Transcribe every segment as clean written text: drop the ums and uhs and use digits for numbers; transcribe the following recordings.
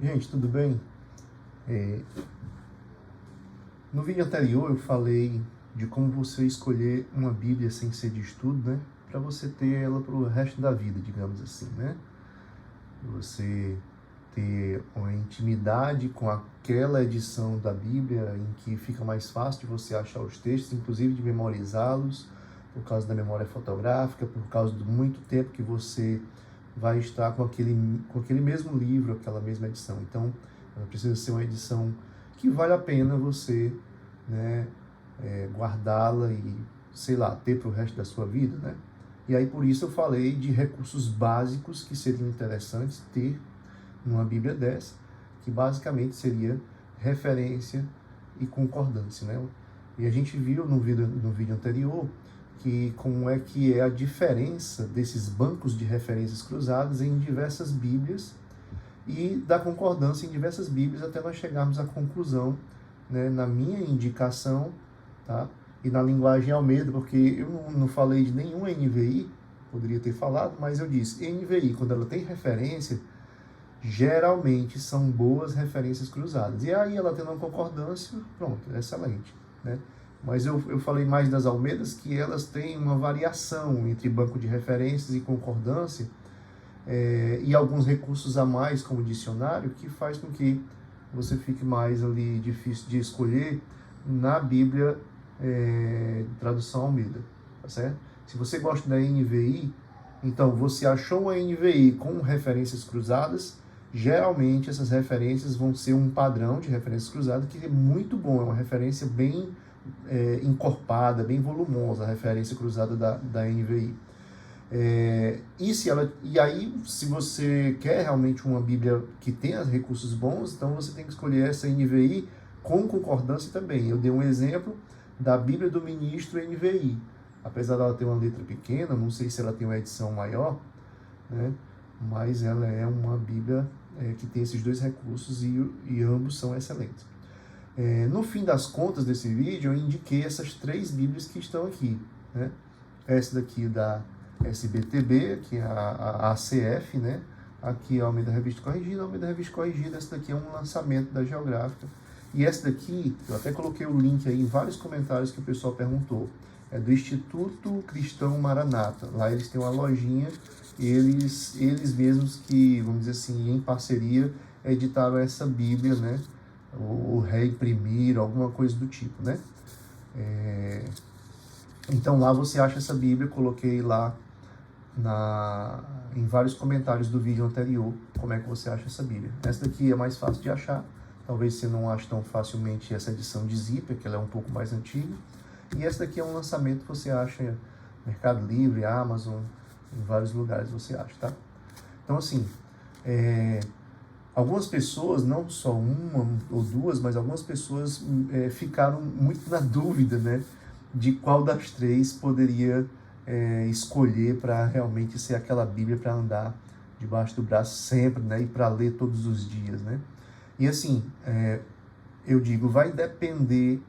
Gente, tudo bem? É, no vídeo anterior eu falei de como você escolher uma Bíblia sem ser de estudo, né? Para você ter ela para o resto da vida, digamos assim, né? Você ter uma intimidade com aquela edição da Bíblia em que fica mais fácil de você achar os textos, inclusive de memorizá-los, por causa da memória fotográfica, por causa do muito tempo que você vai estar com aquele mesmo livro, aquela mesma edição. Então, ela precisa ser uma edição que vale a pena você, né, guardá-la e, sei lá, ter para o resto da sua vida, né? E aí, por isso, eu falei de recursos básicos que seriam interessantes ter numa Bíblia dessa, que basicamente seria referência e concordância, né? E a gente viu no vídeo anterior que como é que é a diferença desses bancos de referências cruzadas em diversas Bíblias e da concordância em diversas Bíblias até nós chegarmos à conclusão, né, na minha indicação, tá? E na linguagem Almeida, porque eu não falei de nenhum NVI, poderia ter falado, mas eu disse, NVI, quando ela tem referência, geralmente são boas referências cruzadas. E aí ela tendo uma concordância, pronto, é excelente, né? Mas eu falei mais das Almeidas, que elas têm uma variação entre banco de referências e concordância, e alguns recursos a mais, como dicionário, que faz com que você fique mais ali difícil de escolher na Bíblia, tradução Almeida, tá certo? Se você gosta da NVI, então você achou uma NVI com referências cruzadas, geralmente essas referências vão ser um padrão de referências cruzadas que é muito bom, é uma referência bem encorpada, bem volumosa, a referência cruzada da NVI. E aí, se você quer realmente uma Bíblia que tenha recursos bons, então você tem que escolher essa NVI com concordância também. Eu dei um exemplo da Bíblia do Ministro NVI. Apesar dela ter uma letra pequena, não sei se ela tem uma edição maior, né? Mas ela é uma Bíblia que tem esses dois recursos e ambos são excelentes. No fim das contas desse vídeo, eu indiquei essas três Bíblias que estão aqui, né? Essa daqui da SBTB, que é a ACF, né? Aqui é a Almeida Revista Corrigida, a Almeida Revista Corrigida, essa daqui é um lançamento da Geográfica. E essa daqui, eu até coloquei o link aí em vários comentários que o pessoal perguntou, é do Instituto Cristão Maranata. Lá eles têm uma lojinha, eles mesmos que, vamos dizer assim, em parceria, editaram essa Bíblia, né? Ou reimprimiram, alguma coisa do tipo, né? Então lá você acha essa Bíblia, coloquei lá em vários comentários do vídeo anterior como é que você acha essa Bíblia. Essa daqui é mais fácil de achar, talvez você não ache tão facilmente essa edição de Zíper, que ela é um pouco mais antiga. E essa daqui é um lançamento que você acha no Mercado Livre, Amazon, em vários lugares você acha, tá? Então assim, algumas pessoas, não só uma ou duas, mas algumas pessoas ficaram muito na dúvida, né, de qual das três poderia escolher para realmente ser aquela Bíblia para andar debaixo do braço sempre, né, e para ler todos os dias, né? E assim, eu digo, vai depender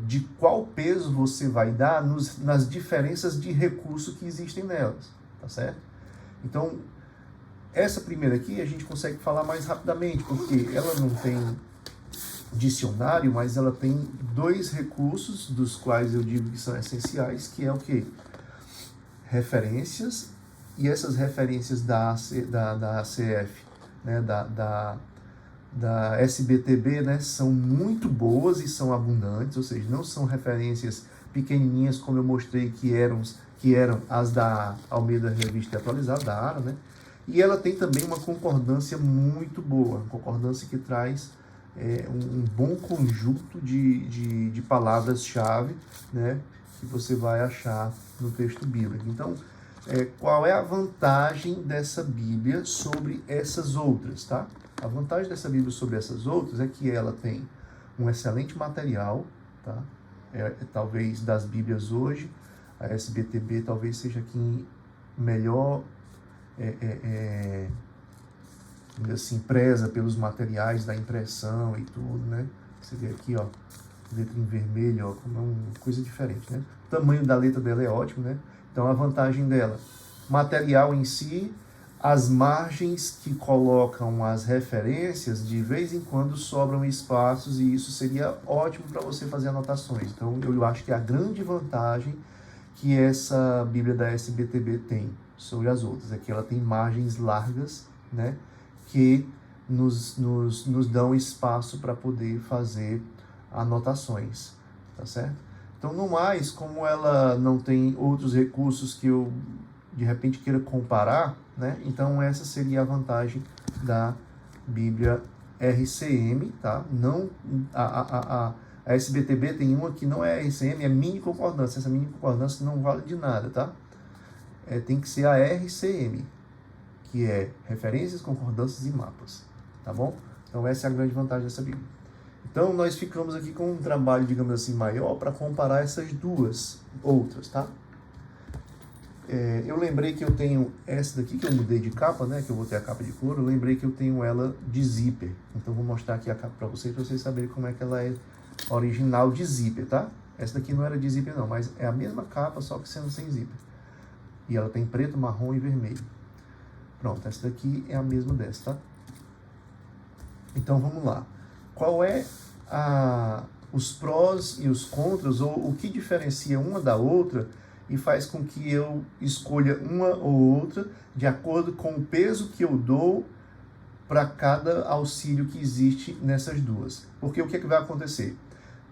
de qual peso você vai dar nas diferenças de recurso que existem nelas, tá certo? Então, essa primeira aqui a gente consegue falar mais rapidamente, porque ela não tem dicionário, mas ela tem dois recursos, dos quais eu digo que são essenciais, que é o quê? Referências, e essas referências da ACF, né, da SBTB, né, são muito boas e são abundantes, ou seja, não são referências pequenininhas como eu mostrei que eram as da Almeida Revista Atualizada, da ARA, né? E ela tem também uma concordância muito boa, concordância que traz um bom conjunto de palavras-chave, né, que você vai achar no texto bíblico. Então, qual é a vantagem dessa Bíblia sobre essas outras, tá? A vantagem dessa Bíblia sobre essas outras é que ela tem um excelente material, tá? Talvez das Bíblias hoje, a SBTB talvez seja quem melhor assim, preza pelos materiais da impressão e tudo, né? Você vê aqui, ó, letra em vermelho, ó, como é uma coisa diferente, né? O tamanho da letra dela é ótimo, né? Então a vantagem dela, material em si, as margens que colocam as referências, de vez em quando sobram espaços e isso seria ótimo para você fazer anotações. Então, eu acho que a grande vantagem que essa Bíblia da SBTB tem sobre as outras é que ela tem margens largas, né, que nos dão espaço para poder fazer anotações, tá certo? Então, no mais, como ela não tem outros recursos que eu de repente queira comparar, né? Então essa seria a vantagem da Bíblia RCM, tá? Não a SBTB tem uma que não é RCM, é mini concordância. Essa mini concordância não vale de nada, tá? Tem que ser a RCM, que é referências, concordâncias e mapas, tá bom? Então essa é a grande vantagem dessa Bíblia. Então nós ficamos aqui com um trabalho, digamos assim, maior para comparar essas duas outras, tá? Eu lembrei que eu tenho essa daqui, que eu mudei de capa, né? Que eu botei a capa de couro. Eu lembrei que eu tenho ela de zíper. Então, vou mostrar aqui a capa para vocês saberem como é que ela é original de zíper, tá? Essa daqui não era de zíper, não. Mas é a mesma capa, só que sendo sem zíper. E ela tem preto, marrom e vermelho. Pronto, essa daqui é a mesma dessa, tá? Então, vamos lá. Qual é os prós e os contras, ou o que diferencia uma da outra e faz com que eu escolha uma ou outra de acordo com o peso que eu dou para cada auxílio que existe nessas duas. Porque o que é que vai acontecer?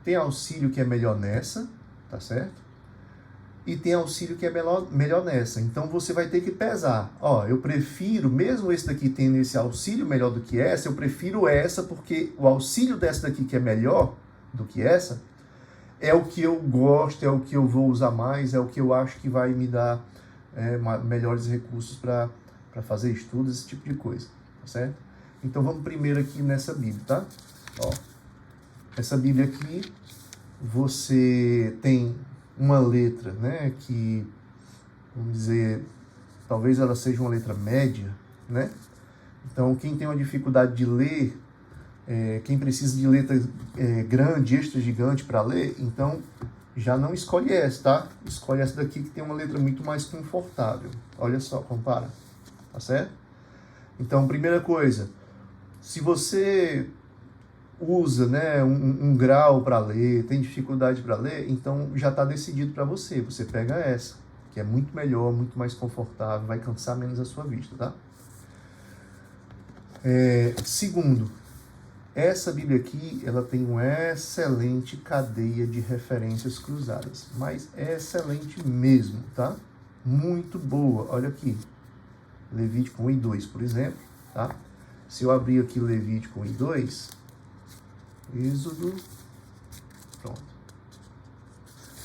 Tem auxílio que é melhor nessa, tá certo? E tem auxílio que é melhor nessa. Então você vai ter que pesar. Ó, eu prefiro, mesmo esse daqui tendo esse auxílio melhor do que essa, eu prefiro essa porque o auxílio dessa daqui que é melhor do que essa, é o que eu gosto, é o que eu vou usar mais, é o que eu acho que vai me dar melhores recursos para fazer estudos, esse tipo de coisa, tá certo? Então vamos primeiro aqui nessa Bíblia, tá? Ó, essa Bíblia aqui, você tem uma letra, né, que, vamos dizer, talvez ela seja uma letra média, né? Então quem tem uma dificuldade de ler, quem precisa de letra grande, extra gigante para ler, então já não escolhe essa, tá? Escolhe essa daqui que tem uma letra muito mais confortável. Olha só, compara, tá certo? Então, primeira coisa, se você usa, né, um grau para ler, tem dificuldade para ler, então já está decidido para você. Você pega essa, que é muito melhor, muito mais confortável, vai cansar menos a sua vista, tá? Segundo, essa Bíblia aqui, ela tem uma excelente cadeia de referências cruzadas, mas é excelente mesmo, tá? Muito boa. Olha aqui, Levítico 1 e 2, por exemplo, tá? Se eu abrir aqui Levítico 1 e 2, Êxodo, pronto.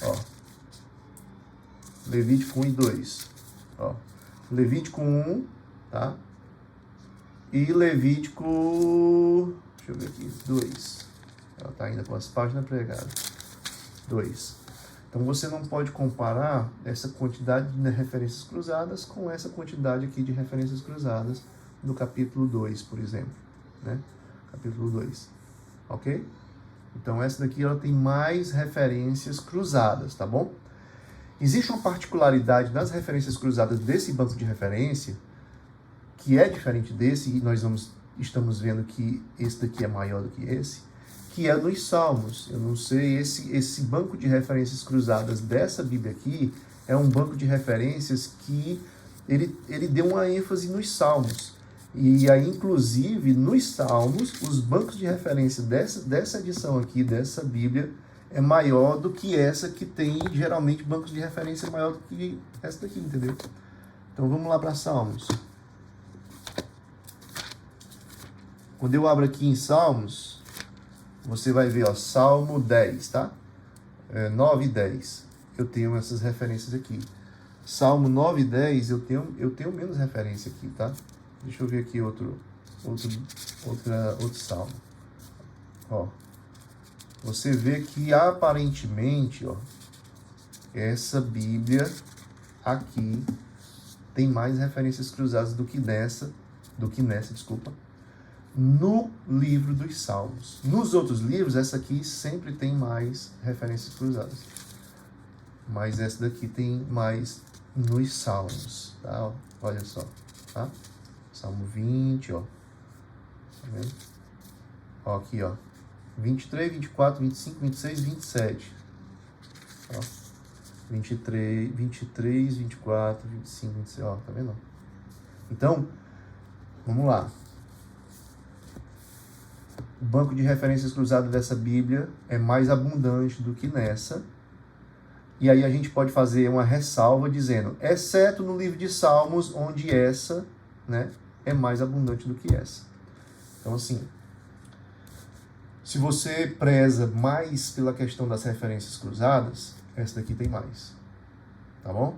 Ó, Levítico 1 e 2, ó. Levítico 1, tá? E Levítico, deixa eu ver aqui, 2. Ela está ainda com as páginas pregadas. 2. Então você não pode comparar essa quantidade de referências cruzadas com essa quantidade aqui de referências cruzadas no capítulo 2, por exemplo, né? Capítulo 2. Ok? Então essa daqui ela tem mais referências cruzadas, tá bom? Existe uma particularidade nas referências cruzadas desse banco de referência que é diferente desse, e nós estamos vendo que esse daqui é maior do que esse, que é nos Salmos. Eu não sei, esse banco de referências cruzadas dessa Bíblia aqui é um banco de referências que ele deu uma ênfase nos Salmos. E aí, inclusive, nos Salmos, os bancos de referência dessa edição aqui, dessa Bíblia, é maior do que essa que tem, geralmente, bancos de referência maior do que essa daqui, entendeu? Então, vamos lá para Salmos. Quando eu abro aqui em Salmos, você vai ver, ó, Salmo 10, tá? 9 e 10. Eu tenho essas referências aqui. Salmo 9 e 10, eu tenho menos referência aqui, tá? Deixa eu ver aqui outro salmo. Ó, você vê que aparentemente, ó, essa Bíblia aqui tem mais referências cruzadas do que nessa, desculpa, no livro dos Salmos. Nos outros livros, essa aqui sempre tem mais referências cruzadas. Mas essa daqui tem mais nos Salmos, tá? Olha só. tá? Salmo 20, ó. Tá vendo? Ó, aqui, ó. 23, 24, 25, 26, 27. Ó. 23, 24, 25, 26, ó, tá vendo? Então, vamos lá. O banco de referências cruzado dessa Bíblia é mais abundante do que nessa. E aí a gente pode fazer uma ressalva dizendo, exceto no livro de Salmos, onde essa, né, é mais abundante do que essa. Então, assim, se você preza mais pela questão das referências cruzadas, essa daqui tem mais. Tá bom?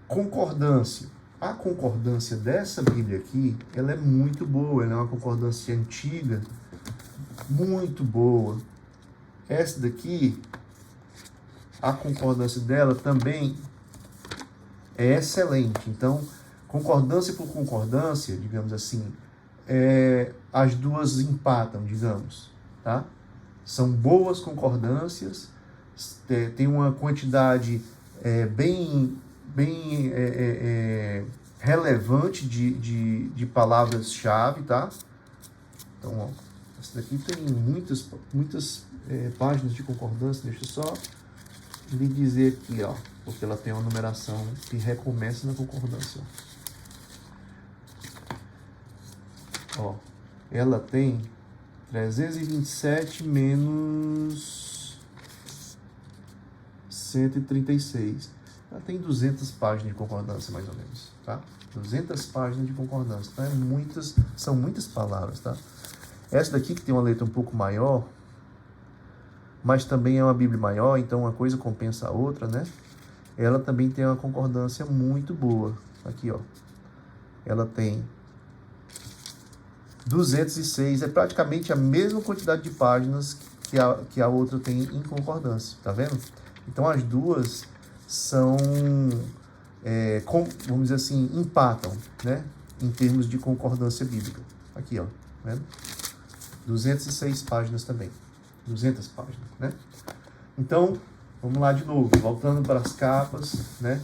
Concordância. A concordância dessa Bíblia aqui, ela é muito boa. Ela é uma concordância antiga, muito boa. Essa daqui, a concordância dela também é excelente. Então, concordância por concordância, digamos assim, as duas empatam, digamos, tá? São boas concordâncias, tem uma quantidade bem relevante de palavras-chave, tá? Então, ó, essa daqui tem muitas páginas de concordância. Deixa eu só lhe dizer aqui, ó, porque ela tem uma numeração que recomeça na concordância. Ó, ela tem 327 menos 136. Ela tem 200 páginas de concordância, mais ou menos, tá? 200 páginas de concordância. Então, são muitas palavras, tá? Essa daqui, que tem uma letra um pouco maior, mas também é uma Bíblia maior, então uma coisa compensa a outra, né? Ela também tem uma concordância muito boa. Aqui, ó. Ela tem 206, é praticamente a mesma quantidade de páginas que a outra tem em concordância, tá vendo? Então as duas são, vamos dizer assim, empatam, né? Em termos de concordância bíblica. Aqui, ó, tá vendo? 206 páginas também. 200 páginas, né? Então, vamos lá de novo, voltando para as capas, né?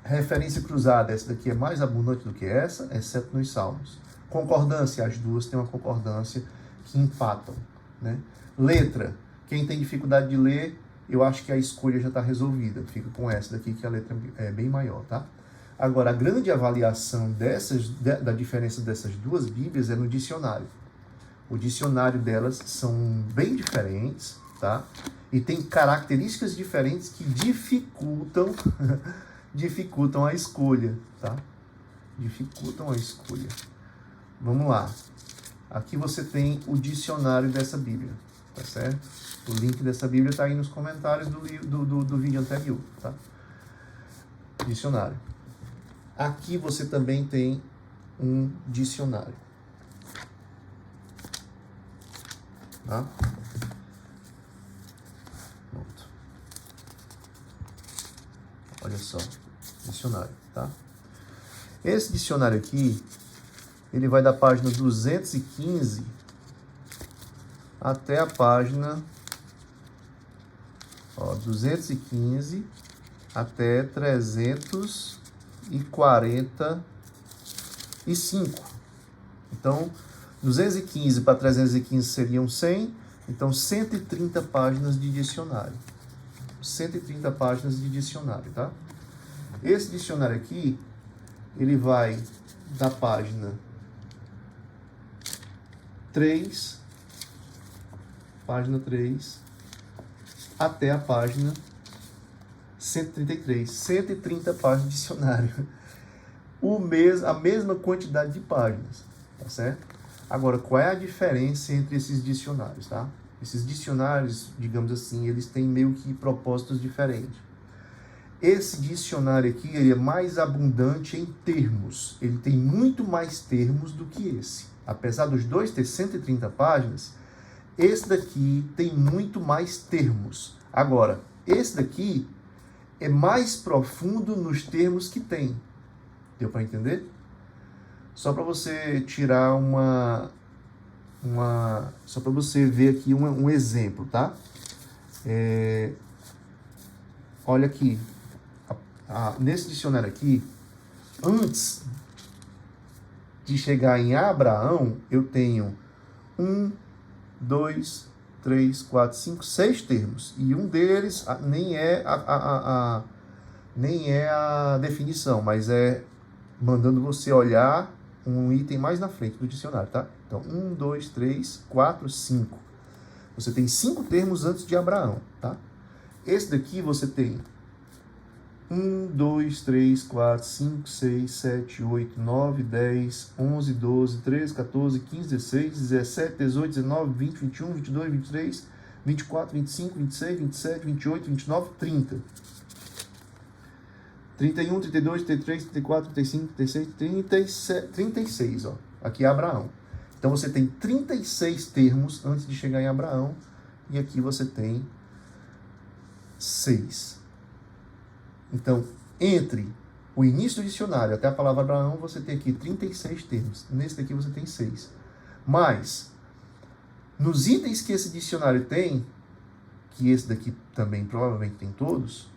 Referência cruzada, essa daqui é mais abundante do que essa, exceto nos Salmos. Concordância, as duas têm uma concordância que empatam, né? Letra, quem tem dificuldade de ler, eu acho que a escolha já está resolvida. Fica com essa daqui, que a letra é bem maior, tá? Agora, a grande avaliação da diferença dessas duas Bíblias é no dicionário. O dicionário delas são bem diferentes, tá? E tem características diferentes que dificultam a escolha, tá? Dificultam a escolha. Vamos lá. Aqui você tem o dicionário dessa Bíblia, tá certo? O link dessa Bíblia está aí nos comentários do vídeo anterior, tá? Dicionário. Aqui você também tem um dicionário. Tá? Pronto. Olha só, dicionário, tá? Esse dicionário aqui, ele vai da página 215 até a página 215 até 345. Então, 215 para 315 seriam 100, então 130 páginas de dicionário. 130 páginas de dicionário, tá? Esse dicionário aqui, ele vai da página 3, até a página 133. 130 páginas de dicionário. A mesma quantidade de páginas, tá certo? Agora, qual é a diferença entre esses dicionários, tá? Esses dicionários, digamos assim, eles têm meio que propósitos diferentes. Esse dicionário aqui, ele é mais abundante em termos. Ele tem muito mais termos do que esse. Apesar dos dois ter 130 páginas, esse daqui tem muito mais termos. Agora, esse daqui é mais profundo nos termos que tem. Deu para entender? Só para você tirar só para você ver aqui um exemplo, tá? Olha aqui, nesse dicionário aqui, antes de chegar em Abraão, eu tenho 1, 2, 3, 4, 5, 6 termos. E um deles nem é a definição, mas é mandando você olhar um item mais na frente do dicionário, tá? Então, 1, 2, 3, 4, 5. Você tem 5 termos antes de Abraão, tá? Esse daqui você tem 1, 2, 3, 4, 5, 6, 7, 8, 9, 10, 11, 12, 13, 14, 15, 16, 17, 18, 19, 20, 21, 22, 23, 24, 25, 26, 27, 28, 29, 30. 31, 32, 33, 34, 35, 36, 36, ó. Aqui é Abraão. Então você tem 36 termos antes de chegar em Abraão. E aqui você tem 6. Então, entre o início do dicionário até a palavra Abraão, você tem aqui 36 termos. Nesse daqui você tem 6. Mas, nos itens que esse dicionário tem, que esse daqui também provavelmente tem todos,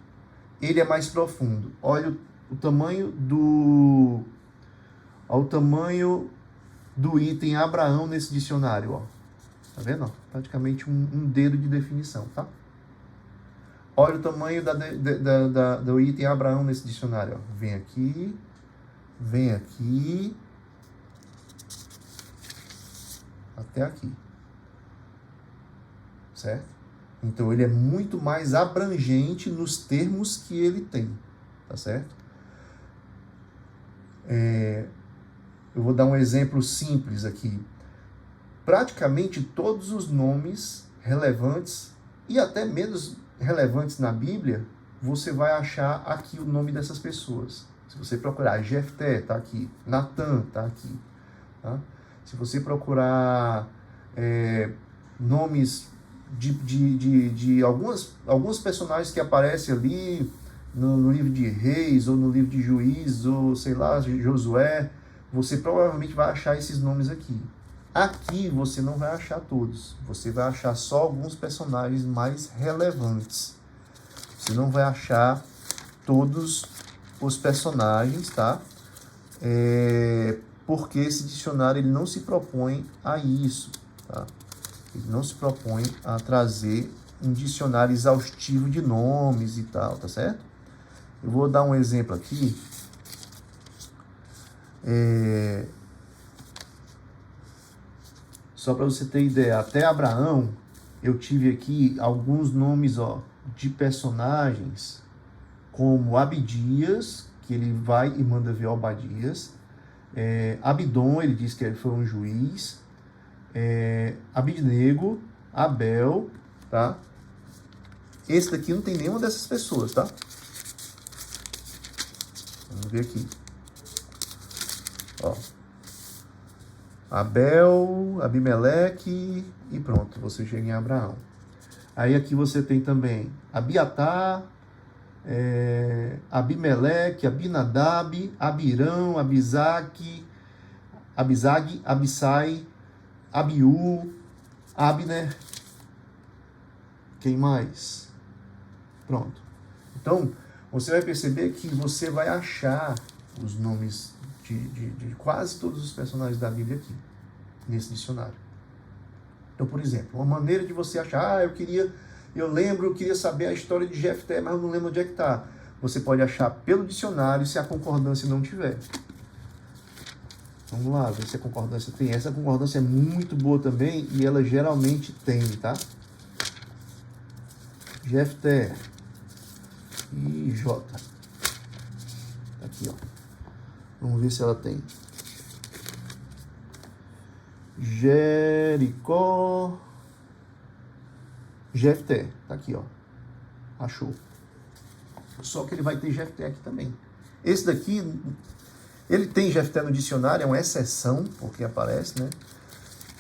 ele é mais profundo. Olha o tamanho do... Olha o tamanho do item Abraão nesse dicionário, ó. Tá vendo? Ó? Praticamente um dedo de definição, tá? Olha o tamanho do item Abraão nesse dicionário, ó. Vem aqui, até aqui. Certo? Então, ele é muito mais abrangente nos termos que ele tem, tá certo? Eu vou dar um exemplo simples aqui. Praticamente todos os nomes relevantes e até menos relevantes na Bíblia, você vai achar aqui o nome dessas pessoas. Se você procurar Jefté, tá aqui. Natan, tá aqui. Tá? Se você procurar nomes de alguns personagens que aparecem ali no livro de Reis, ou no livro de Juízes, ou sei lá, Josué, você provavelmente vai achar esses nomes aqui. Aqui você não vai achar todos, você vai achar só alguns personagens mais relevantes. Você não vai achar todos os personagens, tá? Porque esse dicionário ele não se propõe a isso, tá? Ele não se propõe a trazer um dicionário exaustivo de nomes e tal, tá certo? Eu vou dar um exemplo aqui. Só para você ter ideia, até Abraão, eu tive aqui alguns nomes, ó, de personagens, como Abidias, que ele vai e manda ver Obadias. Abidom, ele diz que ele foi um juiz. Abidnego, Abel, tá? Esse daqui não tem nenhuma dessas pessoas, tá? Vamos ver aqui. Ó. Abel, Abimeleque e pronto, você chega em Abraão. Aí aqui você tem também Abiatar, Abimeleque, Abinadab, Abirão, Abizag, Abissai, Abiú, Abner. Quem mais? Pronto. Então, você vai perceber que você vai achar os nomes de quase todos os personagens da Bíblia aqui, nesse dicionário. Então, por exemplo, uma maneira de você achar, eu queria saber a história de Jefté, mas eu não lembro onde é que está. Você pode achar pelo dicionário se a concordância não tiver. Vamos lá, ver se a concordância tem. Essa concordância é muito boa também e ela geralmente tem, tá? Jefté. E J. Aqui, ó. Vamos ver se ela tem. Jericó. Jefté. Tá aqui, ó. Achou. Só que ele vai ter Jefté aqui também. Esse daqui, ele tem Jefté no dicionário, é uma exceção, porque aparece, né?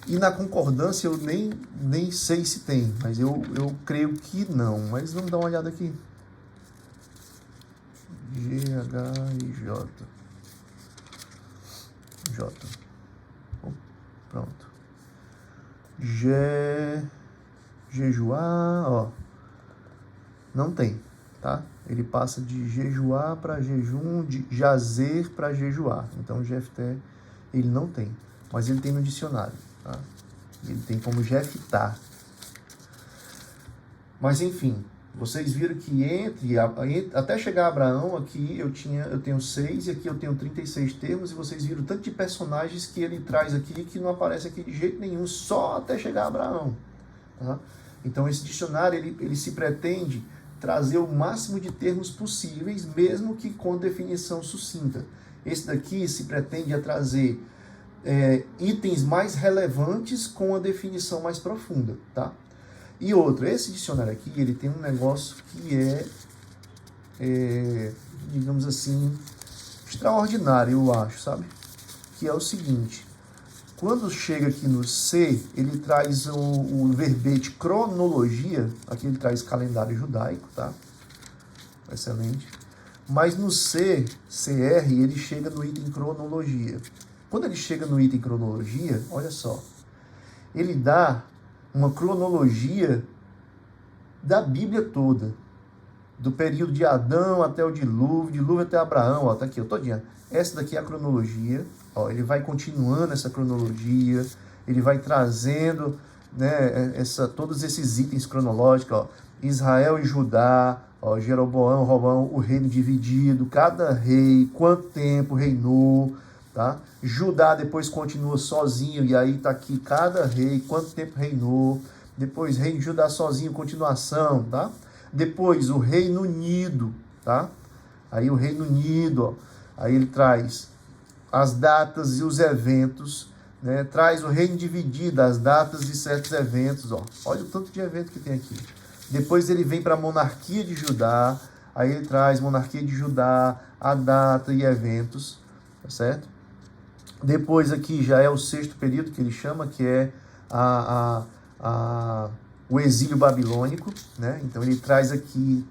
E na concordância eu nem sei se tem, mas eu creio que não. Mas vamos dar uma olhada aqui. G-H-I-J. J. Pronto. Jejuá, ó. Não tem, tá? ele passa de jejuar para jejum, de jazer para jejuar. Então, Jefté, ele não tem, mas ele tem no dicionário, tá? Ele tem como Jeftar. Mas, enfim, vocês viram que até chegar a Abraão, aqui eu tenho 6 e aqui eu tenho 36 termos, e vocês viram o tanto de personagens que ele traz aqui que não aparece aqui de jeito nenhum, só até chegar a Abraão. Tá? Então, esse dicionário, ele se pretende trazer o máximo de termos possíveis, mesmo que com definição sucinta. Esse daqui se pretende a trazer itens mais relevantes com a definição mais profunda, tá? E outra, esse dicionário aqui, ele tem um negócio que digamos assim, extraordinário, eu acho, sabe? Que é o seguinte: quando chega aqui no C, ele traz o verbete cronologia, aqui ele traz calendário judaico, tá? Excelente. Mas no CR, ele chega no item cronologia. Quando ele chega no item cronologia, olha só, ele dá uma cronologia da Bíblia toda, do período de Adão até o dilúvio até Abraão, ó, tá aqui, ó, todinha. Essa daqui é a cronologia, ó, ele vai continuando essa cronologia, ele vai trazendo, né, todos esses itens cronológicos, ó, Israel e Judá, ó, Jeroboão, Robão, o reino dividido, cada rei, quanto tempo reinou, tá? Judá depois continua sozinho, e aí tá aqui cada rei, quanto tempo reinou, depois rei de Judá sozinho, continuação, tá? Depois o Reino Unido, tá? Aí o Reino Unido, ó, aí ele traz as datas e os eventos, né? Traz o reino dividido, as datas de certos eventos, ó. Olha o tanto de evento que tem aqui. Depois ele vem para a monarquia de Judá, aí ele traz monarquia de Judá, a data e eventos, tá certo? Depois aqui já é o 6º período que ele chama, que é o exílio babilônico, né? Então ele traz aqui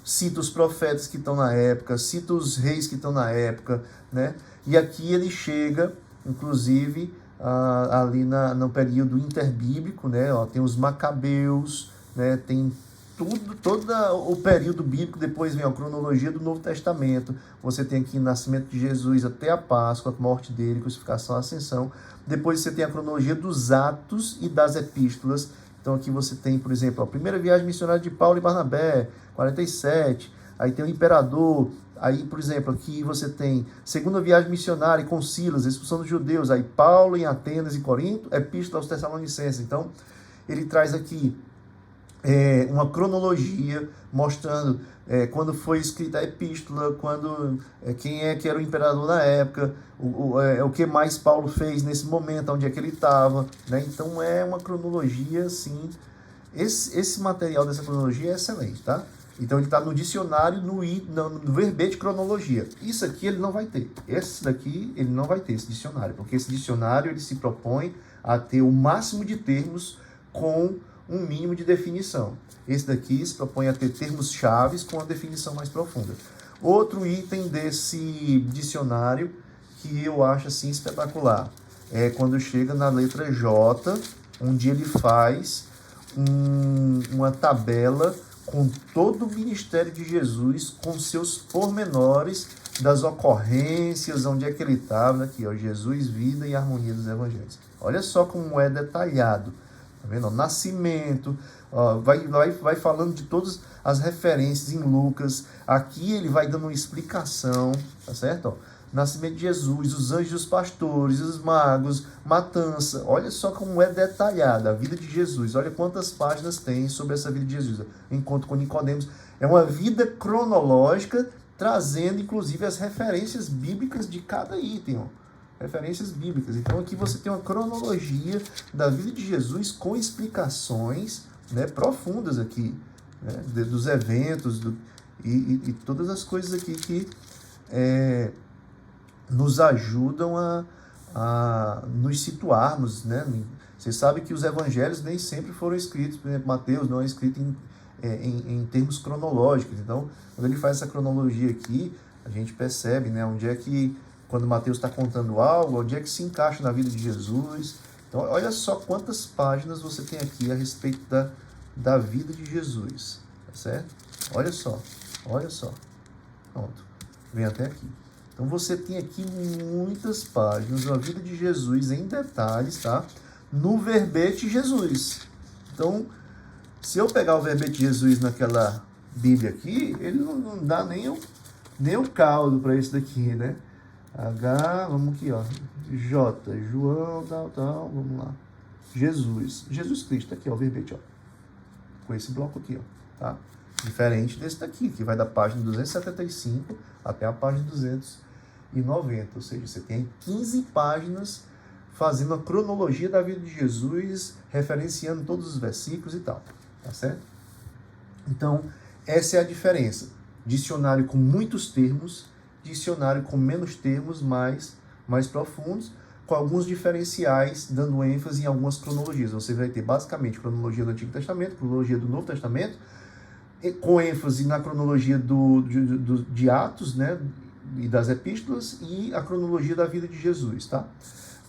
cita os profetas que estão na época, cita os reis que estão na época, né? E aqui ele chega, inclusive, ali no período interbíblico, né? Ó, tem os macabeus, né? Tem todo o período bíblico, depois vem a cronologia do Novo Testamento, você tem aqui o nascimento de Jesus até a Páscoa, a morte dele, crucificação, ascensão, depois você tem a cronologia dos Atos e das Epístolas. Então aqui você tem, por exemplo, a primeira viagem missionária de Paulo e Barnabé, 47, aí tem o imperador, aí, por exemplo, aqui você tem segunda viagem missionária com Silas, expulsão dos judeus, aí Paulo em Atenas e Corinto, Epístola aos Tessalonicenses. Então ele traz aqui uma cronologia mostrando quando foi escrita a epístola, quem é que era o imperador na época, o que mais Paulo fez nesse momento, onde é que ele estava, né? Então é uma cronologia, assim, esse material dessa cronologia é excelente, tá? Então ele está no dicionário, no verbete cronologia. Isso aqui ele não vai ter. Esse daqui ele não vai ter, esse dicionário, porque esse dicionário ele se propõe a ter o máximo de termos com um mínimo de definição. Esse daqui se propõe a ter termos chaves com a definição mais profunda. Outro item desse dicionário que eu acho assim espetacular é quando chega na letra J, onde ele faz uma tabela com todo o ministério de Jesus, com seus pormenores das ocorrências, onde é que ele estava, aqui, ó, Jesus, vida e harmonia dos evangelhos. Olha só como é detalhado. Tá vendo? Nascimento, ó, vai falando de todas as referências em Lucas. Aqui ele vai dando uma explicação, tá certo? Ó, nascimento de Jesus, os anjos, os pastores, os magos, matança. Olha só como é detalhada a vida de Jesus. Olha quantas páginas tem sobre essa vida de Jesus. Encontro com Nicodemos. É uma vida cronológica, trazendo inclusive as referências bíblicas de cada item, ó. Referências bíblicas. Então aqui você tem uma cronologia da vida de Jesus com explicações, né, profundas aqui, né, dos eventos e todas as coisas aqui que nos ajudam a nos situarmos, né? Você sabe que os evangelhos nem sempre foram escritos, por exemplo, Mateus não é escrito em termos cronológicos. Então, quando ele faz essa cronologia aqui, a gente percebe, né, onde é que, quando Mateus está contando algo, onde é que se encaixa na vida de Jesus. Então, olha só quantas páginas você tem aqui a respeito da vida de Jesus, tá certo? Olha só. Olha só. Pronto. Vem até aqui. Então você tem aqui muitas páginas da vida de Jesus em detalhes, tá? No verbete Jesus. Então, se eu pegar o verbete Jesus naquela Bíblia aqui, ele não dá nem o caldo para isso daqui, né? Vamos aqui, ó. J, João, tal, vamos lá. Jesus Cristo, aqui, ó, o verbete, ó. Com esse bloco aqui, ó, tá? Diferente desse daqui, que vai da página 275 até a página 290. Ou seja, você tem 15 páginas fazendo a cronologia da vida de Jesus, referenciando todos os versículos e tal. Tá certo? Então, essa é a diferença. Dicionário com muitos termos, dicionário com menos termos, mais profundos, com alguns diferenciais, dando ênfase em algumas cronologias. Você vai ter, basicamente, cronologia do Antigo Testamento, cronologia do Novo Testamento, com ênfase na cronologia de Atos, né, e das epístolas, e a cronologia da vida de Jesus, tá?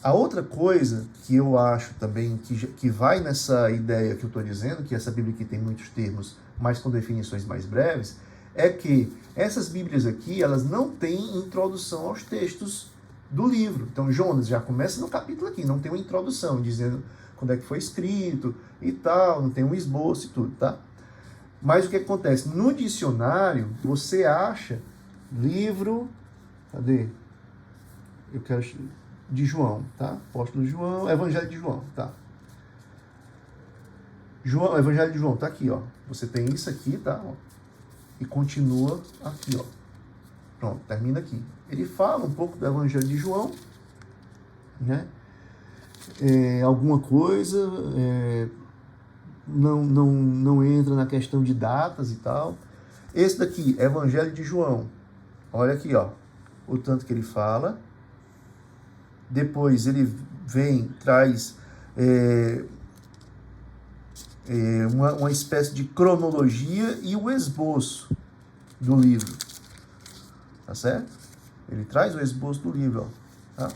A outra coisa que eu acho também que vai nessa ideia que eu estou dizendo, que essa Bíblia aqui tem muitos termos, mas com definições mais breves, é que essas Bíblias aqui, elas não têm introdução aos textos do livro. Então, Jonas já começa no capítulo aqui, não tem uma introdução dizendo quando é que foi escrito e tal, não tem um esboço e tudo, tá? Mas o que acontece? No dicionário, você acha livro... Cadê? Eu quero... De João, tá? Apóstolo João, Evangelho de João, tá? Evangelho de João, tá aqui, ó. Você tem isso aqui, tá? Ó. E continua aqui, ó. Pronto, termina aqui. Ele fala um pouco do Evangelho de João, né? Alguma coisa... Não entra na questão de datas e tal. Esse daqui, Evangelho de João. Olha aqui, ó. O tanto que ele fala. Depois ele traz uma espécie de cronologia e o esboço do livro. Tá certo? Ele traz o esboço do livro, ó. Tá?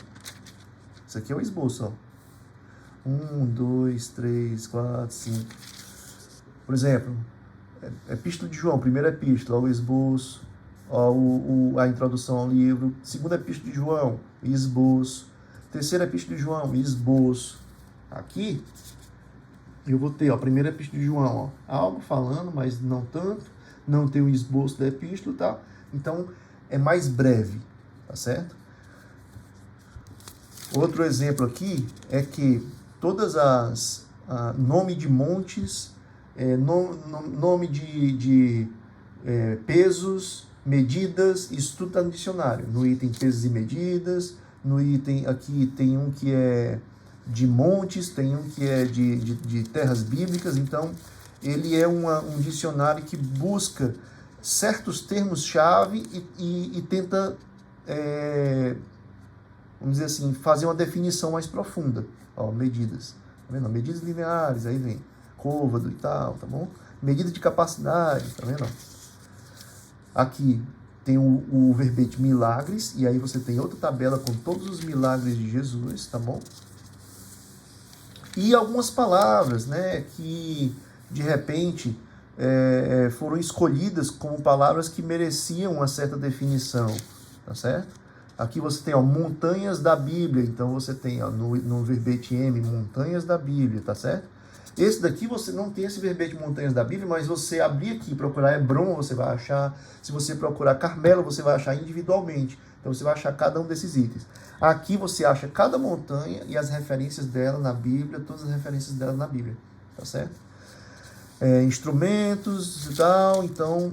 Isso aqui é o esboço, ó. 1, 2, 3, 4, 5. Por exemplo, Epístola de João, primeira epístola, o esboço, a introdução ao livro. Segunda epístola de João, esboço. Terceira epístola de João, esboço. Aqui, eu vou ter, ó, primeira epístola de João, ó, algo falando, mas não tanto. Não tem o esboço da epístola, tá? Então, é mais breve, tá certo? Outro exemplo aqui é que todas as nome de montes, nome de pesos, medidas, isso tudo está no dicionário. No item pesos e medidas, no item aqui tem um que é de montes, tem um que é de terras bíblicas. Então, ele é um dicionário que busca certos termos-chave e tenta, vamos dizer assim, fazer uma definição mais profunda. Ó, medidas. Tá vendo? Medidas lineares, aí vem côvado e tal, tá bom? Medida de capacidade, tá vendo? Aqui tem o verbete milagres, e aí você tem outra tabela com todos os milagres de Jesus, tá bom? E algumas palavras, né, que de repente foram escolhidas como palavras que mereciam uma certa definição, tá certo? Aqui você tem, ó, montanhas da Bíblia. Então você tem, ó, no verbete M, montanhas da Bíblia, tá certo? Esse daqui você não tem esse verbete montanhas da Bíblia, mas você abrir aqui e procurar Hebron, você vai achar. Se você procurar Carmelo, você vai achar individualmente. Então você vai achar cada um desses itens. Aqui você acha cada montanha e as referências dela na Bíblia, todas as referências dela na Bíblia, tá certo? Instrumentos e tal. Então,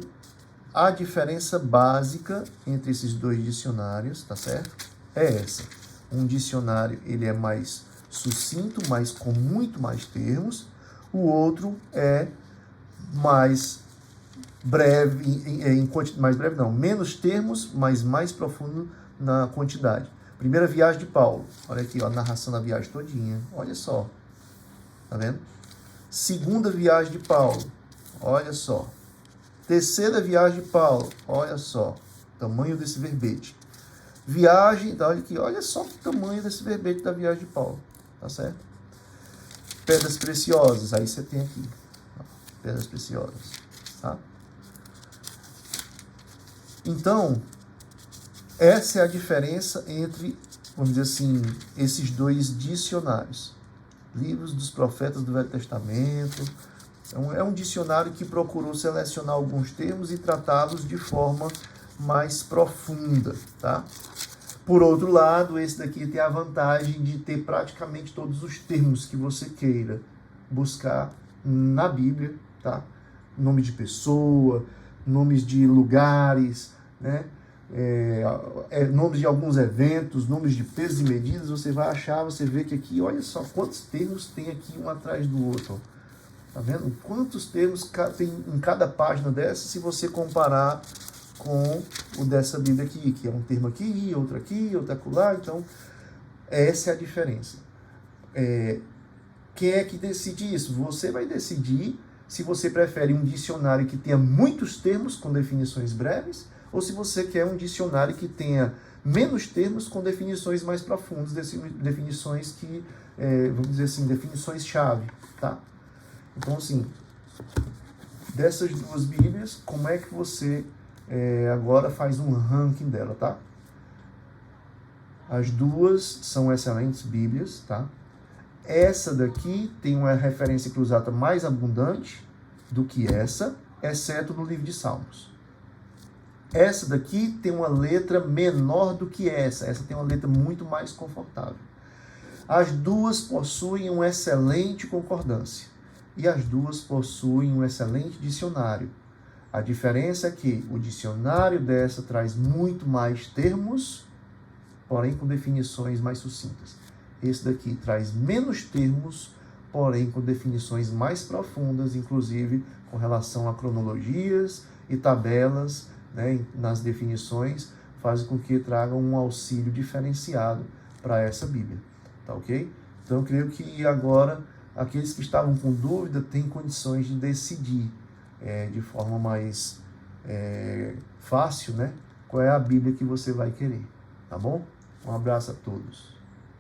a diferença básica entre esses dois dicionários, tá certo? É essa. Um dicionário, ele é mais sucinto, mas com muito mais termos. O outro é mais breve, mais breve não, menos termos, mas mais profundo na quantidade. Primeira viagem de Paulo. Olha aqui, ó, a narração da viagem todinha. Olha só. Tá vendo? Segunda viagem de Paulo. Olha só. Terceira viagem de Paulo, olha só, tamanho desse verbete. Viagem, olha aqui, olha só o tamanho desse verbete da viagem de Paulo, tá certo? Pedras preciosas, aí você tem aqui, ó, pedras preciosas, tá? Então, essa é a diferença entre, vamos dizer assim, esses dois dicionários. Livros dos Profetas do Velho Testamento. É um dicionário que procurou selecionar alguns termos e tratá-los de forma mais profunda, tá? Por outro lado, esse daqui tem a vantagem de ter praticamente todos os termos que você queira buscar na Bíblia, tá? Nome de pessoa, nomes de lugares, né? Nomes de alguns eventos, nomes de pesos e medidas, você vai achar, você vê que aqui, olha só quantos termos tem aqui um atrás do outro. Tá vendo? Quantos termos tem em cada página dessa, se você comparar com o dessa Bíblia aqui, que é um termo aqui, outro acolá. Então, essa é a diferença. Quem é que decide isso? Você vai decidir se você prefere um dicionário que tenha muitos termos com definições breves, ou se você quer um dicionário que tenha menos termos com definições mais profundas, definições que, vamos dizer assim, definições-chave, tá? Então, assim, dessas duas Bíblias, como é que você agora faz um ranking dela, tá? As duas são excelentes Bíblias, tá? Essa daqui tem uma referência cruzada mais abundante do que essa, exceto no livro de Salmos. Essa daqui tem uma letra menor do que essa tem uma letra muito mais confortável. As duas possuem uma excelente concordância e as duas possuem um excelente dicionário. A diferença é que o dicionário dessa traz muito mais termos, porém com definições mais sucintas. Esse daqui traz menos termos, porém com definições mais profundas, inclusive com relação a cronologias e tabelas, né, nas definições, fazem com que tragam um auxílio diferenciado para essa Bíblia. Tá ok? Então eu creio que agora aqueles que estavam com dúvida têm condições de decidir de forma mais fácil, né, qual é a Bíblia que você vai querer. Tá bom? Um abraço a todos.